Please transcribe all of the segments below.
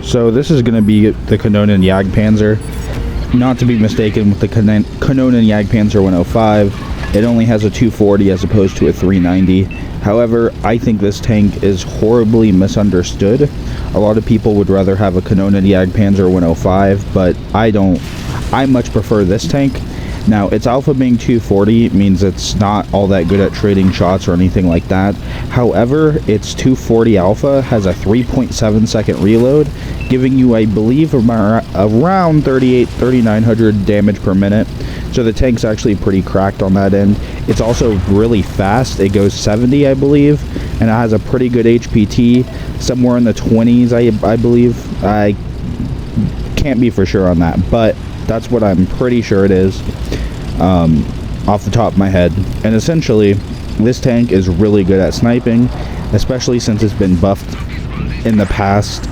So this is going to be the KANJPZ, not to be mistaken with the KANJPZ 105. It only has a 240 as opposed to a 390. However, I think this tank is horribly misunderstood. A lot of people would rather have a KANJPZ 105, but I don't. I much prefer this tank. Now, its alpha being 240 means it's not all that good at trading shots or anything like that. However, its 240 alpha has a 3.7 second reload, giving you, I believe, around 3,900 damage per minute. So the tank's actually pretty cracked on that end. It's also really fast. It goes 70, I believe, and it has a pretty good HPT, somewhere in the 20s, I believe. I can't be for sure on that, but that's what I'm pretty sure it is, off the top of my head. And essentially, this tank is really good at sniping, especially since it's been buffed in the past.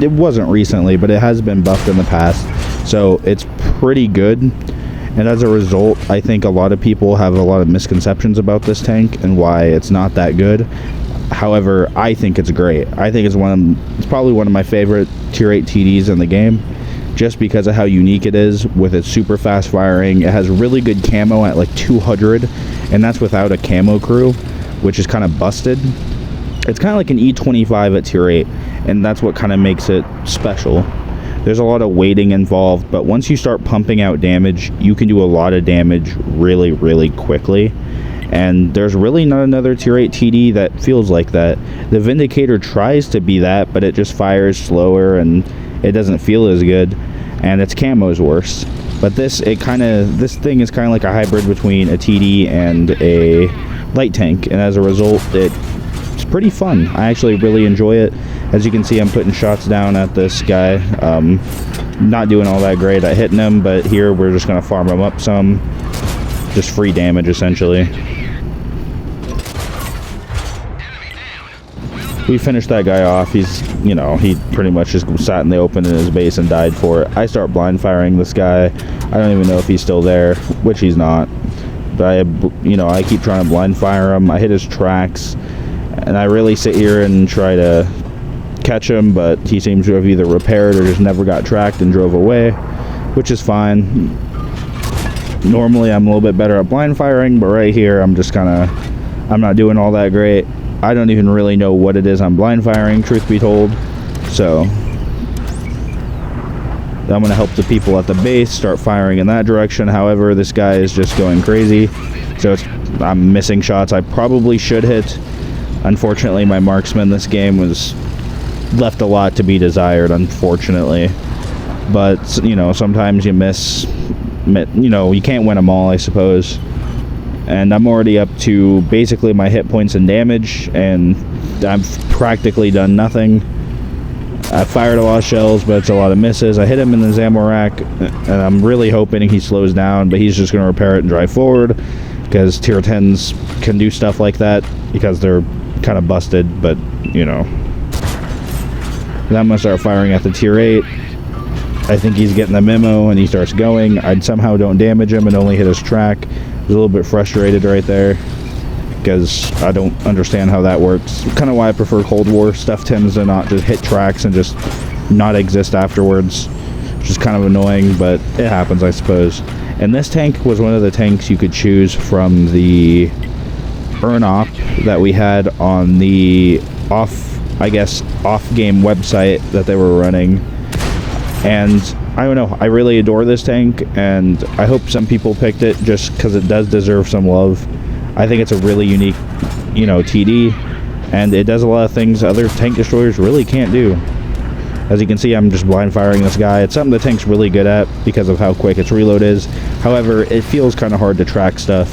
It wasn't recently, but it has been buffed in the past, so it's pretty good. And as a result, I think a lot of people have a lot of misconceptions about this tank and why it's not that good. However, I think it's great. I think it's probably one of my favorite tier 8 TDs in the game, just because of how unique it is with its super fast firing. It has really good camo at like 200, and that's without a camo crew, which is kind of busted. It's kind of like an E25 at tier 8, and that's what kind of makes it special. There's a lot of waiting involved, but once you start pumping out damage, you can do a lot of damage really, really quickly. And there's really not another tier 8 TD that feels like that. The Vindicator tries to be that, but it just fires slower and it doesn't feel as good, and its camo is worse. But this thing is kind of like a hybrid between a TD and a light tank, and as a result, it's pretty fun. I actually really enjoy it. As you can see, I'm putting shots down at this guy. Not doing all that great at hitting him, but here we're just going to farm him up some. Just free damage, essentially. We finished that guy off. He's, he pretty much just sat in the open in his base and died for it. I start blind firing this guy. I don't even know if he's still there, which he's not. But I keep trying to blind fire him. I hit his tracks, and I really sit here and try to catch him, but he seems to have either repaired or just never got tracked and drove away, which is fine. Normally I'm a little bit better at blind firing, but right here I'm not doing all that great. I don't even really know what it is I'm blind firing, truth be told. So I'm going to help the people at the base start firing in that direction. However, this guy is just going crazy, so I'm missing shots I probably should hit. Unfortunately, my marksman this game was left a lot to be desired, unfortunately. But sometimes you miss. You can't win them all, I suppose. And I'm already up to basically my hit points and damage, and I've practically done nothing. I fired a lot of shells, but it's a lot of misses. I hit him in the ammo rack, and I'm really hoping he slows down, but he's just going to repair it and drive forward, because tier 10s can do stuff like that because they're kind of busted. But then I'm going to start firing at the tier 8. I think he's getting the memo, and he starts going. I somehow don't damage him and only hit his track. I was a little bit frustrated right there, because I don't understand how that works. Kind of why I prefer Cold War. Stuff tends to not just hit tracks and just not exist afterwards, which is kind of annoying, but it happens, I suppose. And this tank was one of the tanks you could choose from the Earn Op that we had on the off-game website that they were running. And I don't know, I really adore this tank, and I hope some people picked it just because it does deserve some love. I think it's a really unique, TD, and it does a lot of things other tank destroyers really can't do. As you can see, I'm just blind firing this guy. It's something the tank's really good at because of how quick its reload is. However, it feels kind of hard to track stuff.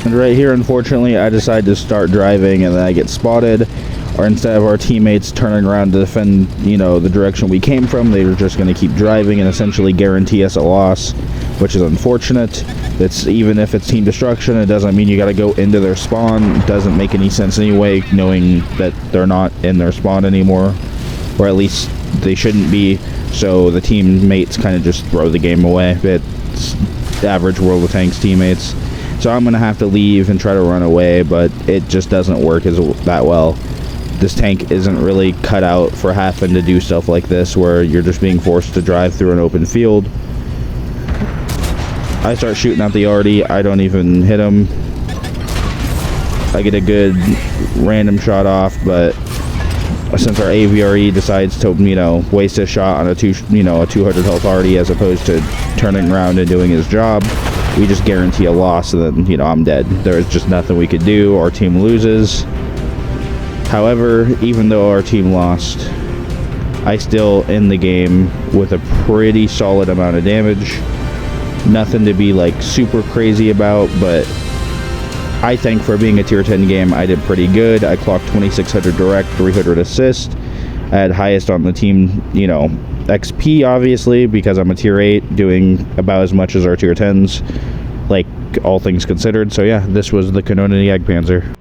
And right here, unfortunately, I decide to start driving, and then I get spotted. or instead of our teammates turning around to defend, the direction we came from, they were just going to keep driving and essentially guarantee us a loss, which is unfortunate. It's even if it's team destruction, it doesn't mean you got to go into their spawn. It doesn't make any sense anyway, knowing that they're not in their spawn anymore, or at least they shouldn't be. So the teammates kind of just throw the game away. It's average World of Tanks teammates. So I'm going to have to leave and try to run away, but it just doesn't work that well. This tank isn't really cut out for having to do stuff like this, where you're just being forced to drive through an open field. I start shooting at the arty. I don't even hit him. I get a good random shot off, but since our AVRE decides to, waste a shot on a 200 health arty as opposed to turning around and doing his job, we just guarantee a loss, and then, I'm dead. There's just nothing we could do. Our team loses. However, even though our team lost, I still end the game with a pretty solid amount of damage. Nothing to be like super crazy about, but I think for being a tier 10 game, I did pretty good. I clocked 2600 direct, 300 assist. I had highest on the team, XP, obviously, because I'm a tier 8, doing about as much as our tier 10s, like all things considered. So yeah, this was the KANJPZ.